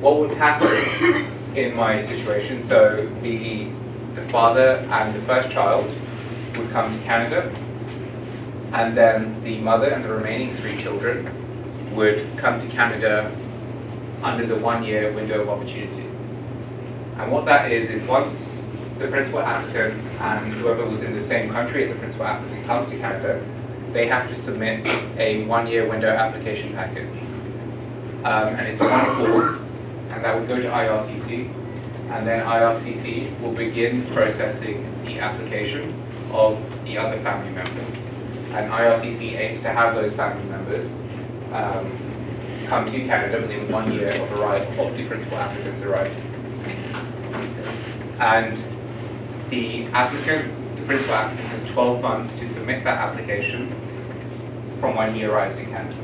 what would happen in my situation, so the father and the first child would come to Canada, and then the mother and the remaining 3 children would come to Canada under the 1-year window of opportunity. And what that is once the principal applicant and whoever was in the same country as the principal applicant comes to Canada, they have to submit a 1-year window application package. And it's one form, and that would go to IRCC, and then IRCC will begin processing the application of the other family members. And IRCC aims to have those family members come to Canada within 1 year of arrival of the principal applicant's arrival. And the principal applicant has 12 months to submit that application from when he arrives in Canada.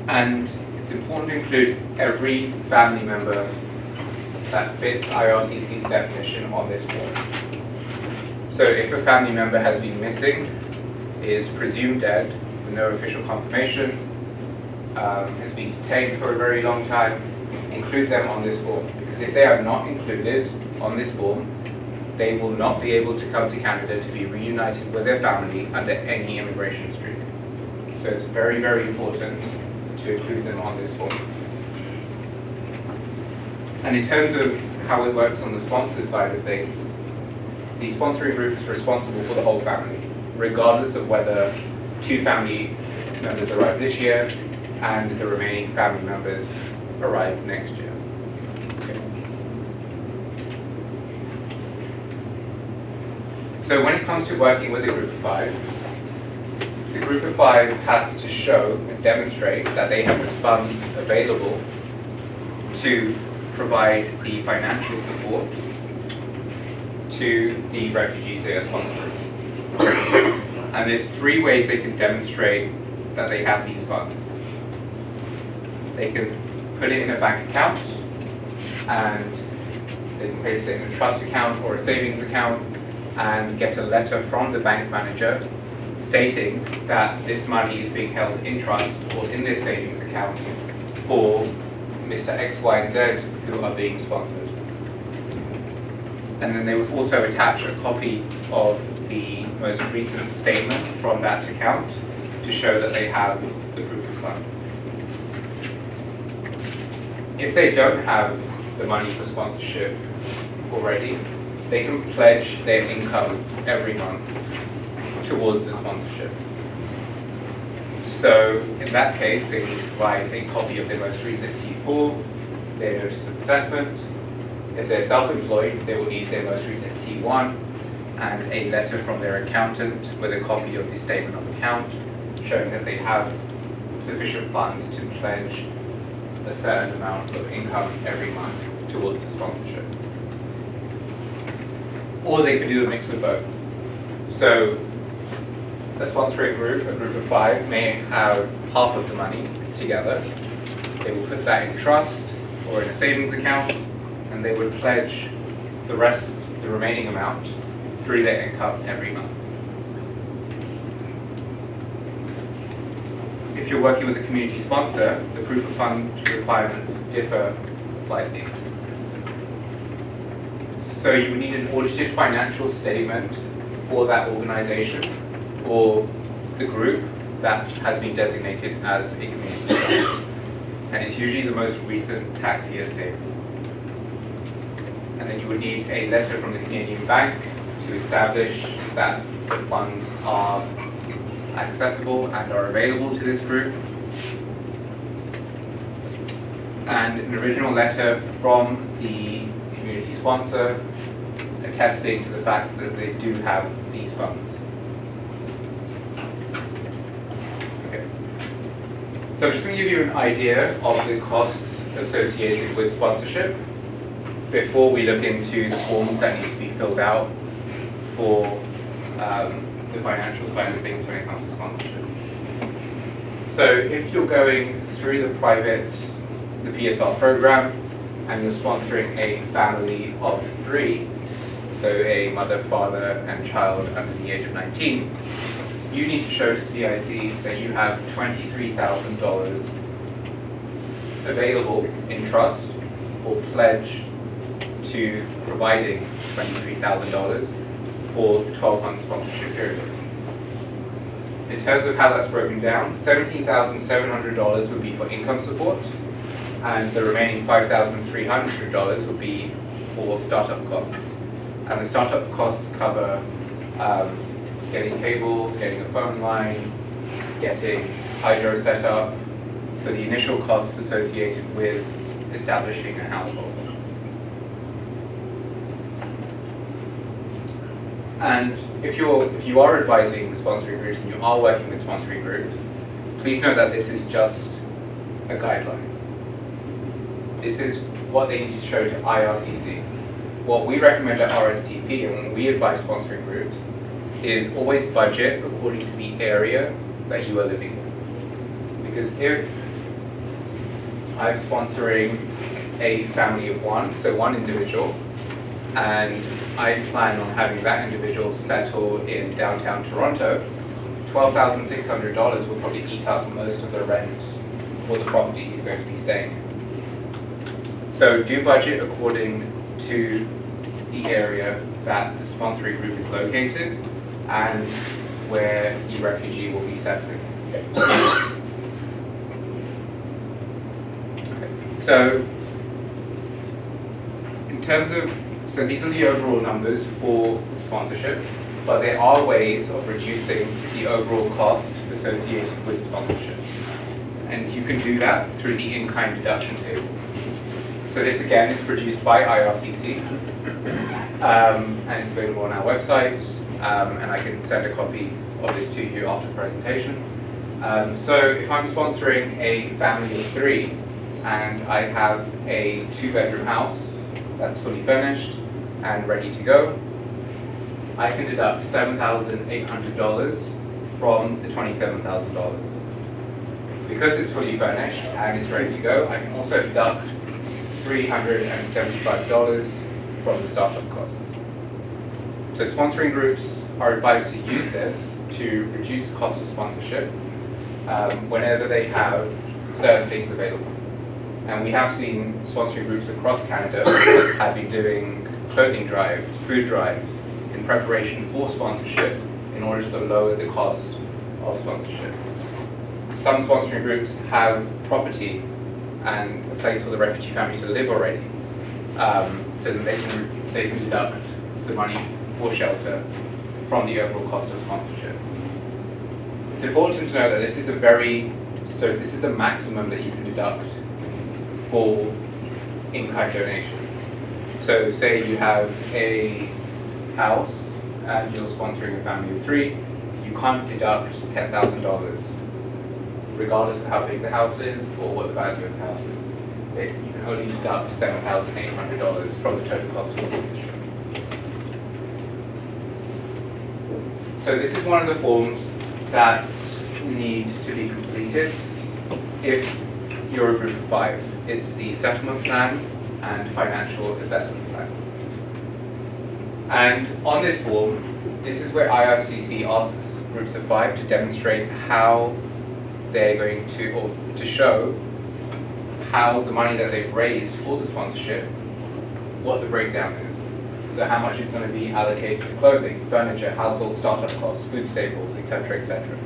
And it's important to include every family member that fits IRCC's definition on this form. So if a family member has been missing, is presumed dead with no official confirmation, has been detained for a very long time, include them on this form. Because if they are not included on this form, they will not be able to come to Canada to be reunited with their family under any immigration stream. So it's very, very important to include them on this form. And in terms of how it works on the sponsor side of things, the sponsoring group is responsible for the whole family, regardless of whether 2 family members arrive this year and the remaining family members arrive next year. Okay. So when it comes to working with a group of 5, the group of 5 has to show and demonstrate that they have the funds available to provide the financial support to the refugees they are sponsoring. And there's 3 ways they can demonstrate that they have these funds. They can put it in a bank account, and they can place it in a trust account or a savings account and get a letter from the bank manager stating that this money is being held in trust or in this savings account for Mr. X, Y, and Z who are being sponsored. And then they would also attach a copy of the most recent statement from that account to show that they have the proof of funds. If they don't have the money for sponsorship already, they can pledge their income every month towards the sponsorship. So in that case, they need to provide a copy of their most recent T4, their notice of assessment. If they're self-employed, they will need their most recent T1 and a letter from their accountant with a copy of the statement of account showing that they have sufficient funds to pledge a certain amount of income every month towards the sponsorship. Or they could do a mix of both. So a sponsoring group, a group of 5, may have half of the money together. They will put that in trust or in a savings account, and they would pledge the rest, the remaining amount, through their income every month. If you're working with a community sponsor, the proof of fund requirements differ slightly. So you would need an audited financial statement for that organization or the group that has been designated as a community sponsor. And it's usually the most recent tax year statement. And then you would need a letter from the Canadian bank to establish that the funds are accessible and are available to this group. And an original letter from the community sponsor attesting to the fact that they do have these funds. Okay. So I'm just going to give you an idea of the costs associated with sponsorship before we look into the forms that need to be filled out for the financial side of things when it comes to sponsorship. So if you're going through the PSR program and you're sponsoring a family of 3, so a mother, father, and child under the age of 19, you need to show to CIC that you have $23,000 available in trust or pledge to providing $23,000 for the 12-month sponsorship period. In terms of how that's broken down, $17,700 would be for income support, and the remaining $5,300 would be for startup costs. And the startup costs cover getting cable, getting a phone line, getting hydro set up, so the initial costs associated with establishing a household. And if you are advising sponsoring groups and you are working with sponsoring groups, please know that this is just a guideline. This is what they need to show to IRCC. What we recommend at RSTP and when we advise sponsoring groups is always budget according to the area that you are living in. Because if I'm sponsoring a family of one, so one individual, and I plan on having that individual settle in downtown Toronto, $12,600 will probably eat up most of the rent for the property he's going to be staying in. So do budget according to the area that the sponsoring group is located and where the refugee will be settling. Okay. So in terms of, so these are the overall numbers for sponsorship, but there are ways of reducing the overall cost associated with sponsorship. And you can do that through the in-kind deduction table. So this again is produced by IRCC, and it's available on our website, and I can send a copy of this to you after the presentation. So if I'm sponsoring a family of 3, and I have a 2-bedroom house that's fully furnished and ready to go, I can deduct $7,800 from the $27,000. Because it's fully furnished and it's ready to go, I can also deduct $375 from the startup costs. So sponsoring groups are advised to use this to reduce the cost of sponsorship whenever they have certain things available. And we have seen sponsoring groups across Canada have been doing clothing drives, food drives, in preparation for sponsorship in order to lower the cost of sponsorship. Some sponsoring groups have property and a place for the refugee family to live already, so that they can deduct the money for shelter from the overall cost of sponsorship. It's important to know that this is this is the maximum that you can deduct for in-kind donations. So say you have a house and you're sponsoring a family of 3, you can't deduct $10,000 regardless of how big the house is or what the value of the house is. You can only deduct $7,800 from the total cost of the sponsorship. So this is one of the forms that needs to be completed if you're a group of 5. It's the settlement plan and financial assessment plan. And on this form, this is where IRCC asks groups of 5 to demonstrate how they're going to, or to show how the money that they've raised for the sponsorship, what the breakdown is. So how much is going to be allocated to clothing, furniture, household startup costs, food staples, etc., etc.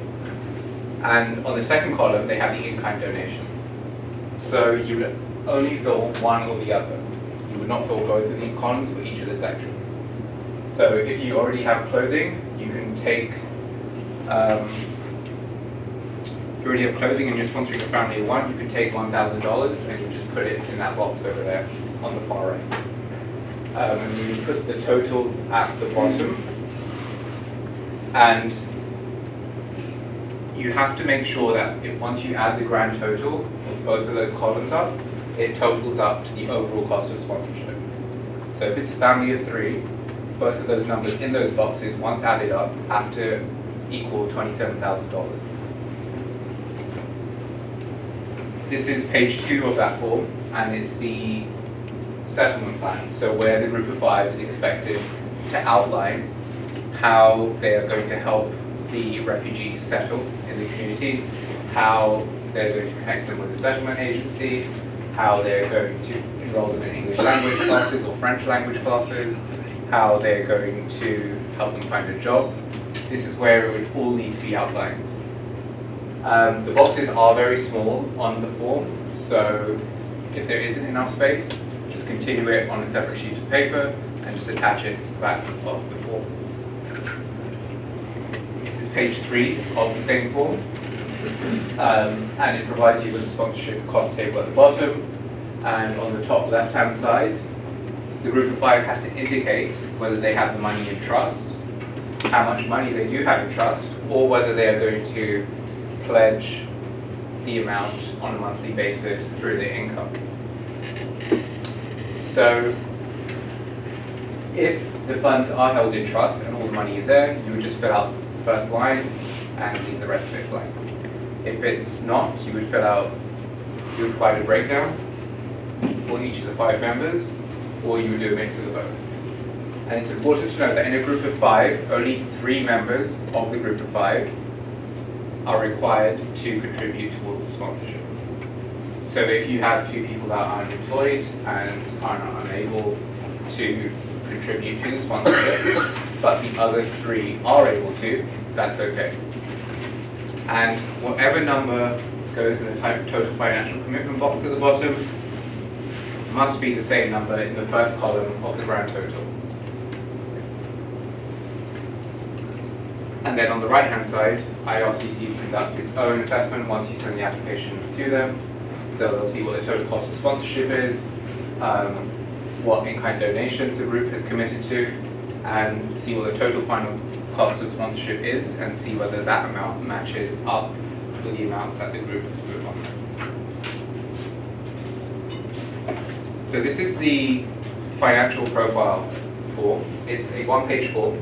And on the second column, they have the in-kind donations. So you would only fill one or the other. You would not fill both of these columns for each of the sections. So if you already have clothing, you can take, if you already have clothing and you're sponsoring a family of 1, you can take $1,000 and you just put it in that box over there on the far right. And you put the totals at the bottom. And you have to make sure that once you add the grand total of both of those columns up, it totals up to the overall cost of sponsorship. So if it's a family of 3, both of those numbers in those boxes, once added up, have to equal $27,000. This is page 2 of that form, and it's the settlement plan. So where the group of 5 is expected to outline how they are going to help the refugees settle in the community, how they're going to connect them with the settlement agency, how they're going to enroll them in English language classes or French language classes, how they're going to help them find a job. This is where it would all need to be outlined. The boxes are very small on the form, so if there isn't enough space, just continue it on a separate sheet of paper and just attach it to the back of the form. This is page 3 of the same form, and it provides you with a sponsorship cost table at the bottom, and on the top left-hand side, the group of 5 has to indicate whether they have the money in trust, how much money they do have in trust, or whether they are going to pledge the amount on a monthly basis through their income. So if the funds are held in trust and all the money is there, you would just fill out the first line and leave the rest of it blank. If it's not, you would provide a breakdown for each of the 5 members, or you would do a mix of the both. And it's important to note that in a group of 5, only 3 members of the group of 5 are required to contribute towards the sponsorship. So if you have 2 people that are unemployed and are unable to contribute to the sponsorship, but the other 3 are able to, that's okay. And whatever number goes in the total financial commitment box at the bottom must be the same number in the first column of the grand total. And then on the right-hand side, IRCC will conduct its own assessment once you send the application to them. So they'll see what the total cost of sponsorship is, what in-kind donations the group has committed to, and see what the total final cost of sponsorship is, and see whether that amount matches up with the amount that the group has put on there. So this is the financial profile form. It's a 1-page form,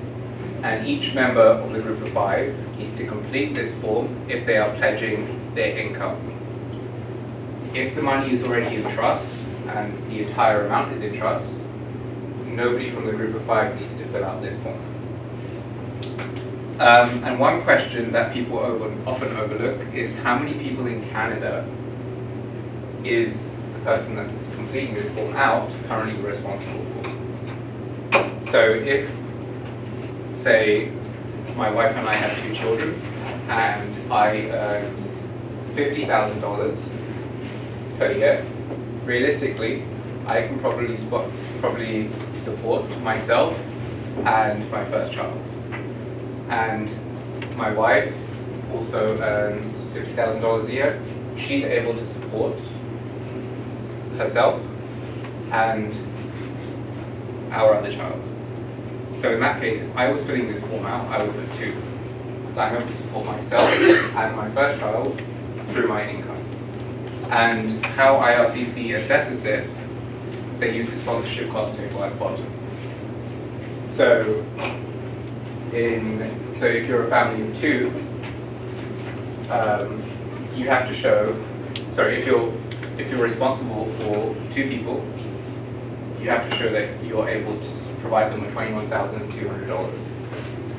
and each member of the group of 5 needs to complete this form if they are pledging their income. If the money is already in trust and the entire amount is in trust, nobody from the group of 5 needs to fill out this form. And one question that people often overlook is how many people in Canada is the person that is completing this form out currently responsible for. So if, say, my wife and I have 2 children and I earn $50,000 per year, realistically, I can probably support myself and my first child. And my wife also earns $50,000 a year. She's able to support herself and our other child. So in that case, if I was filling this form out, I would put 2. So I'm able to support myself and my first child through my income. And how IRCC assesses this, they use the sponsorship cost table at the bottom. So if you're a family of 2, you have to show, if you're responsible for 2 people, you have to show that you're able to provide them with $21,200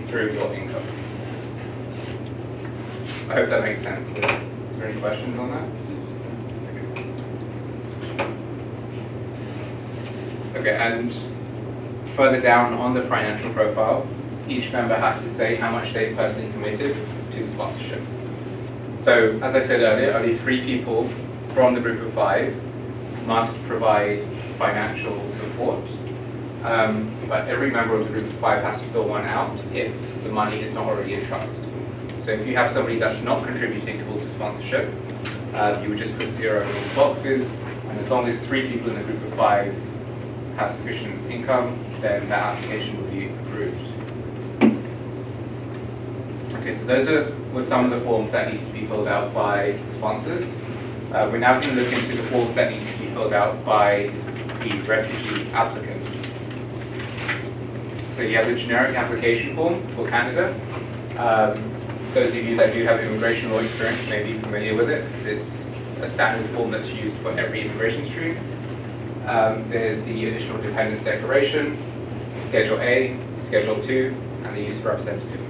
through your income. I hope that makes sense. Is there any questions on that? Okay, and further down on the financial profile, each member has to say how much they've personally committed to the sponsorship. So, as I said earlier, only 3 people from the group of 5 must provide financial support. But every member of the group of 5 has to fill one out if the money is not already in trust. So if you have somebody that's not contributing towards the sponsorship, you would just put 0 in all the boxes, and as long as 3 people in the group of 5 have sufficient income, then that application will be approved. Okay, so those were some of the forms that need to be filled out by sponsors. We're now going to look into the forms that need to be filled out by the refugee applicants. So you have the generic application form for Canada. Those of you that do have immigration law experience may be familiar with it, because it's a standard form that's used for every immigration stream. There's the additional dependence declaration, Schedule A, Schedule 2, and the use of representative form.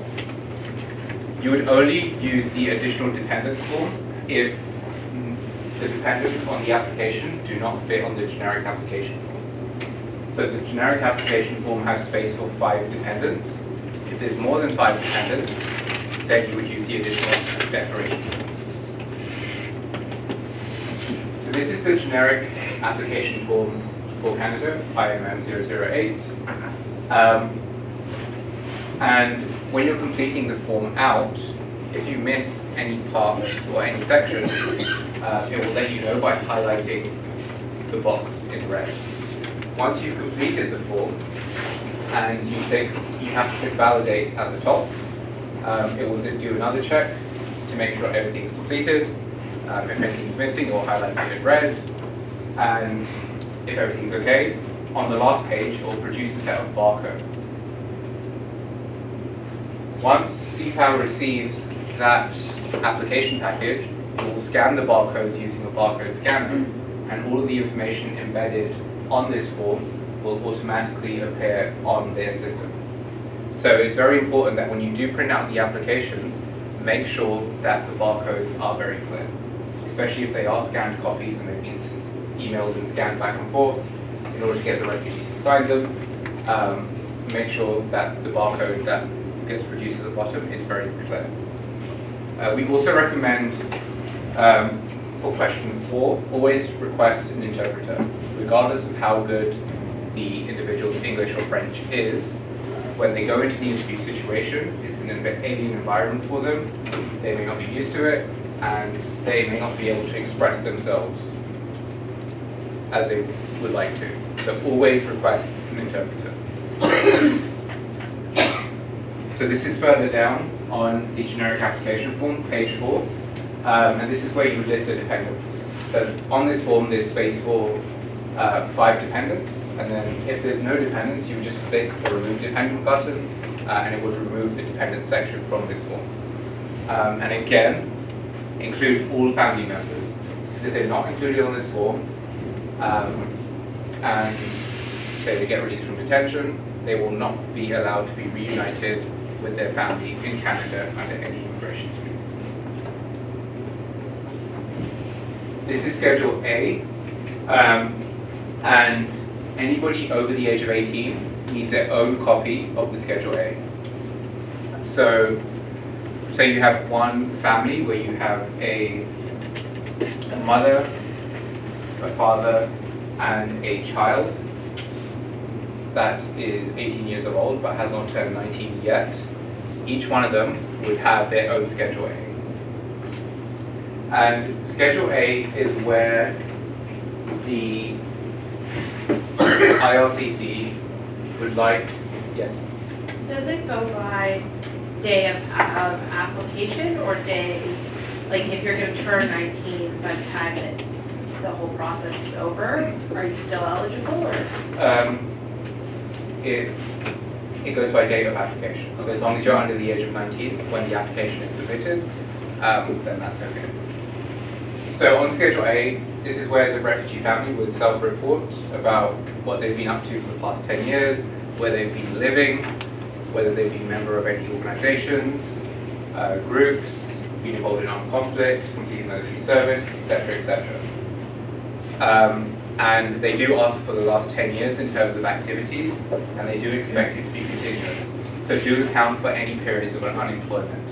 You would only use the additional dependents form if the dependents on the application do not fit on the generic application form. So the generic application form has space for 5 dependents. If there's more than 5 dependents, then you would use the additional declaration form. So this is the generic application form for Canada, IMM 008. And when you're completing the form out, if you miss any part or any section, it will let you know by highlighting the box in red. Once you've completed the form and you have to click validate at the top, it will then do another check to make sure everything's completed, if anything's missing or highlighted in red, and if everything's okay, on the last page it will produce a set of barcodes. Once CPAL receives that application package, it will scan the barcodes using a barcode scanner, and all of the information embedded on this form will automatically appear on their system. So it's very important that when you do print out the applications, make sure that the barcodes are very clear, especially if they are scanned copies and they've been emailed and scanned back and forth in order to get the refugees to sign them. Make sure that the barcode that gets produced at the bottom is very clear. We also recommend, for question 4, always request an interpreter. Regardless of how good the individual's English or French is, when they go into the interview situation, it's an alien environment for them, they may not be used to it, and they may not be able to express themselves as they would like to. So always request an interpreter. So this is further down on the generic application form, page 4, and this is where you list the dependents. So on this form there's space for 5 dependents, and then if there's no dependents, you would just click the remove dependent button, and it would remove the dependent section from this form. And again, include all family members. Because if they're not included on this form, and say they get released from detention, they will not be allowed to be reunited with their family in Canada under any immigration scheme. This is Schedule A, and anybody over the age of 18 needs their own copy of the Schedule A. So, say you have one family where you have a mother, a father, and a child that is 18 years old but has not turned 19 yet. Each one of them would have their own Schedule A. And Schedule A is where the IRCC would like, yes? Does it go by day of application or day, like if you're going to turn 19 by the time that the whole process is over, are you still eligible or? It goes by date of application. So as long as you're under the age of 19 when the application is submitted, then that's okay. So on Schedule A, this is where the refugee family would self-report about what they've been up to for the past 10 years, where they've been living, whether they've been a member of any organizations, groups, been involved in armed conflict, completing military service, etc., etc. And they do ask for the last 10 years in terms of activities, and they do expect it to be continuous. So do account for any periods of unemployment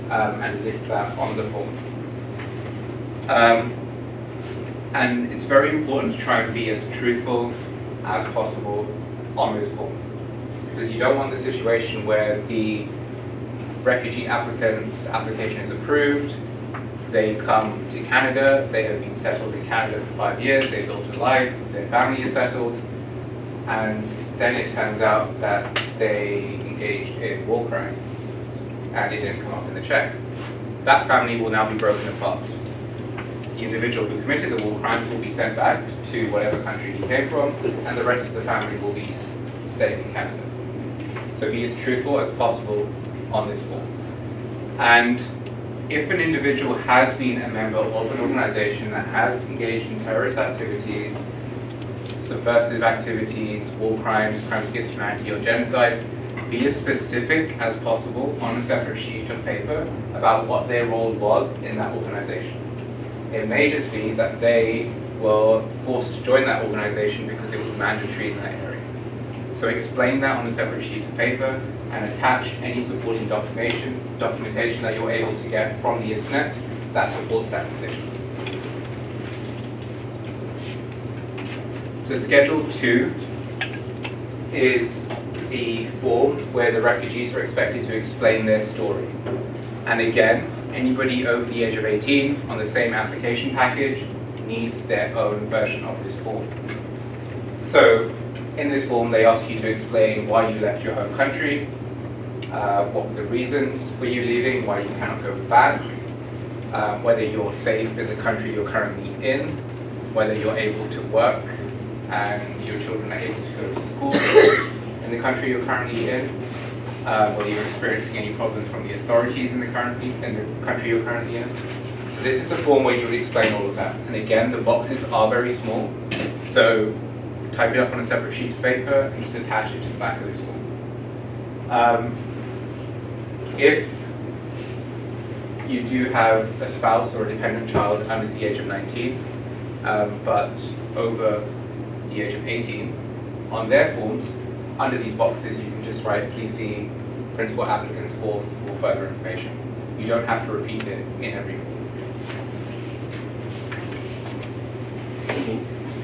and list that on the form. And it's very important to try and be as truthful as possible on this form, because you don't want the situation where the refugee applicant's application is approved, they come to Canada, they have been settled in Canada for 5 years, they've built a life, their family is settled, and then it turns out that they engaged in war crimes and it didn't come up in the check. That family will now be broken apart. The individual who committed the war crimes will be sent back to whatever country he came from, and the rest of the family will be staying in Canada. So be as truthful as possible on this form. And if an individual has been a member of an organization that has engaged in terrorist activities, subversive activities, war crimes, crimes against humanity, or genocide, be as specific as possible on a separate sheet of paper about what their role was in that organization. It may just be that they were forced to join that organization because it was mandatory in that area. So explain that on a separate sheet of paper and attach any supporting documentation that you're able to get from the internet that supports that position. So Schedule 2 is the form where the refugees are expected to explain their story. And again, anybody over the age of 18 on the same application package needs their own version of this form. So in this form, they ask you to explain why you left your home country, what were the reasons for you leaving, why you cannot go back, whether you're safe in the country you're currently in, whether you're able to work and your children are able to go to school in the country you're currently in, whether you're experiencing any problems from the authorities in the country you're currently in. So this is a form where you would explain all of that. And again, the boxes are very small, so type it up on a separate sheet of paper and just attach it to the back of this form. If you do have a spouse or a dependent child under the age of 19, but over the age of 18, on their forms, under these boxes, you can just write, please see principal applicant's form for further information. You don't have to repeat it in every form.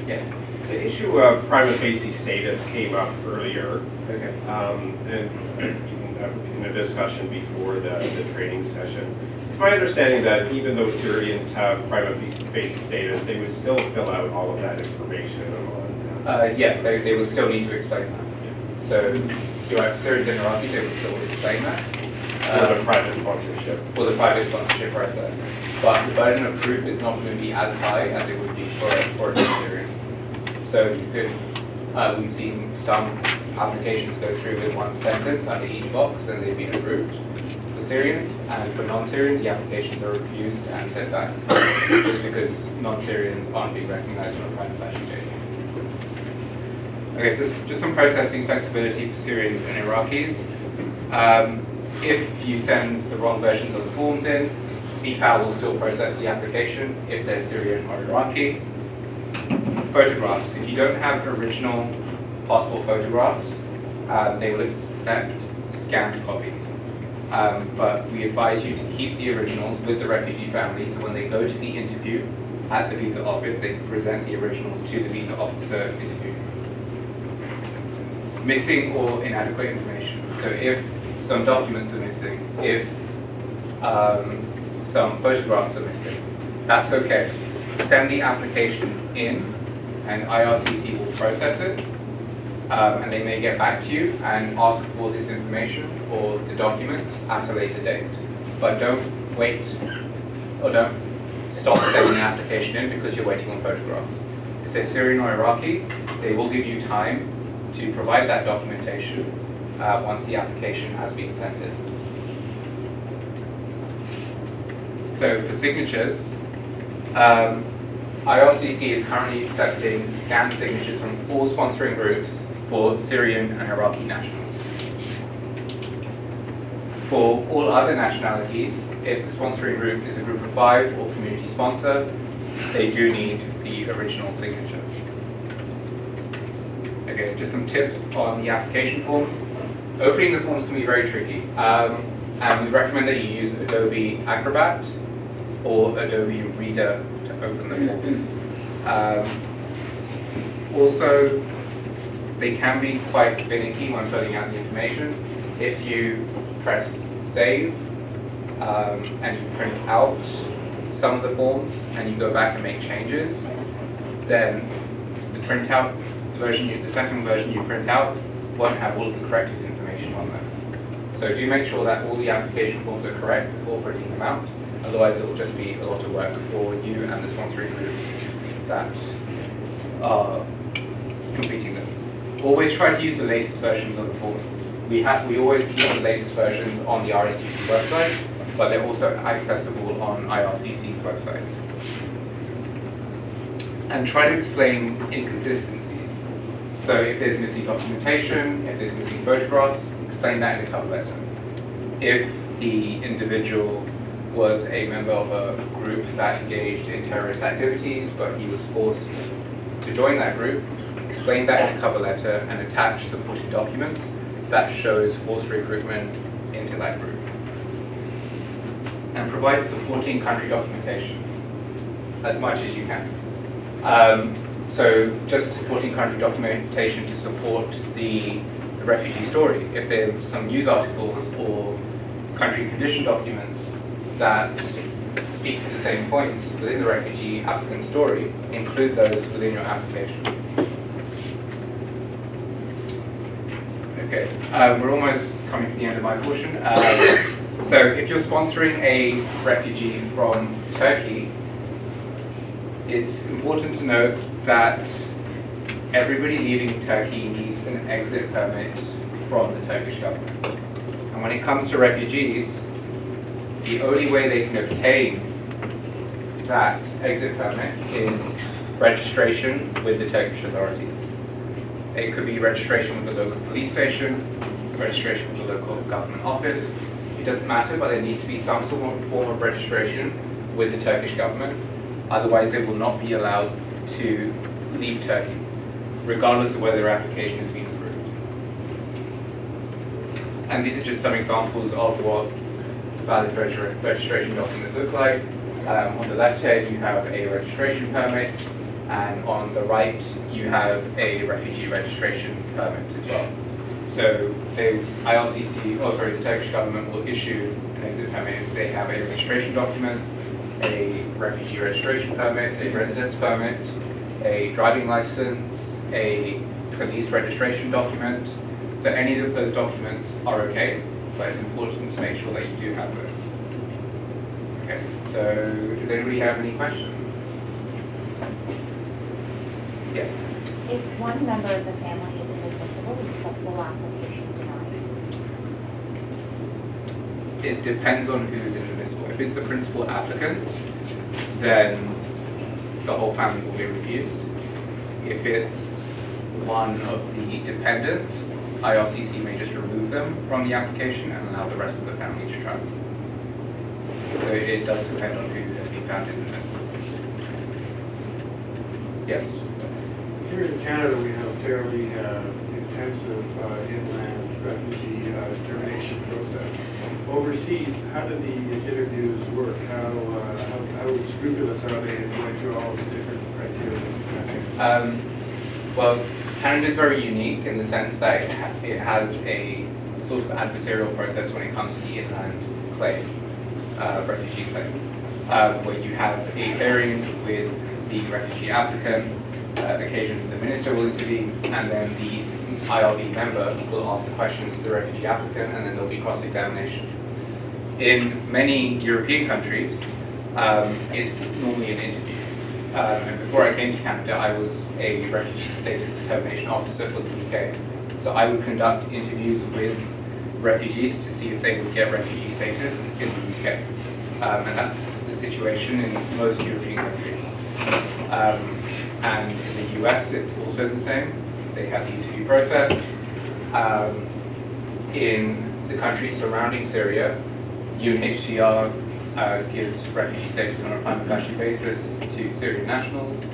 Yes? The issue of prima facie status came up earlier, Okay. In a discussion before the training session. It's my understanding that even though Syrians have prima facie status, they would still fill out all of that information on. Yeah, they will still need to explain that. So, you're right, for Syrians and Iraqis, they will still explain that. For the private sponsorship. For the private sponsorship process. But the burden of proof is not going to be as high as it would be for a Syrian. So you could, we've seen some applications go through with one sentence under each box and they've been approved for Syrians, and for non-Syrians the applications are refused and sent back just because non-Syrians aren't being recognized on a private fashion basis. Okay, so just some processing flexibility for Syrians and Iraqis. If you send the wrong versions of the forms in, CPAL will still process the application if they're Syrian or Iraqi. Photographs. If you don't have original passport photographs, they will accept scanned copies. But we advise you to keep the originals with the refugee family, so when they go to the interview at the visa office, they can present the originals to the visa officer interview. Missing or inadequate information. So if some documents are missing, if some photographs are missing, that's okay. Send the application in and IRCC will process it, and they may get back to you and ask for this information or the documents at a later date. But don't wait, or don't stop sending the application in because you're waiting on photographs. If they're Syrian or Iraqi, they will give you time to provide that documentation once the application has been sent in. So for signatures, IRCC is currently accepting scanned signatures from all sponsoring groups for Syrian and Iraqi nationals. For all other nationalities, if the sponsoring group is a group of 5 or community sponsor, they do need the original signature. Okay, so just some tips on the application forms. Opening the forms can be very tricky, and we recommend that you use Adobe Acrobat or Adobe Reader to open the forms. Also, they can be quite finicky when filling out the information. If you press save and you print out some of the forms and you go back and make changes, then the printout version, the second version you print out won't have all of the corrected information on them. So do make sure that all the application forms are correct before printing them out. Otherwise, it will just be a lot of work for you and the sponsoring group that are completing them. Always try to use the latest versions of the forms. We always keep the latest versions on the RSTC website, but they're also accessible on IRCC's website. And try to explain inconsistencies. So if there's missing documentation, if there's missing photographs, explain that in a cover letter. If the individual was a member of a group that engaged in terrorist activities, but he was forced to join that group, explain that in a cover letter and attach supporting documents that shows forced recruitment into that group. And provide supporting country documentation as much as you can. So just supporting country documentation to support the refugee story. If there's some news articles or country condition documents that speak to the same points within the refugee applicant story, include those within your application. Okay, we're almost coming to the end of my portion. So if you're sponsoring a refugee from Turkey, it's important to note that everybody leaving Turkey needs an exit permit from the Turkish government. And when it comes to refugees, the only way they can obtain that exit permit is registration with the Turkish authorities. It could be registration with the local police station, registration with the local government office. It doesn't matter, but there needs to be some sort of form of registration with the Turkish government. Otherwise, they will not be allowed to leave Turkey, regardless of whether their application has been approved. And these are just some examples of what valid registration documents look like. On the left here, you have a registration permit, and on the right, you have a refugee registration permit as well. So the Turkish government will issue an exit permit if they have a registration document, a refugee registration permit, a residence permit, a driving license, a police registration document. So any of those documents are okay, but it's important to make sure that you do have those. Okay, so does anybody have any questions? Yes? If one member of the family is inadmissible, is the full application denied? It depends on who's inadmissible. If it's the principal applicant, then the whole family will be refused. If it's one of the dependents, IRCC may just remove them from the application and allow the rest of the family to travel. So it does depend on who has been found inadmissible. Yes? Here in Canada, we have fairly intensive inland refugee determination process. Overseas, how do the interviews work? How scrupulous are they in going through all the different criteria? Well, Canada is very unique in the sense that it has a sort of adversarial process when it comes to the inland claim, refugee claim, where you have a hearing with the refugee applicant. Occasionally the minister will intervene, and then the IRB member will ask the questions to the refugee applicant, and then there'll be cross-examination. In many European countries, it's normally an interview. And before I came to Canada, I was a refugee status determination officer for the UK. So I would conduct interviews with refugees to see if they would get refugee status in the UK. And that's the situation in most European countries. And in the US, it's also the same. They have the interview process. In the countries surrounding Syria, UNHCR gives refugee status on a prima facie basis to Syrian nationals.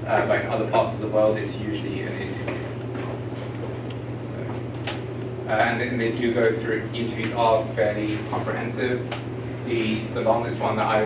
But in other parts of the world, it's usually an interview. So, and they do go through, interviews are fairly comprehensive. The longest one that I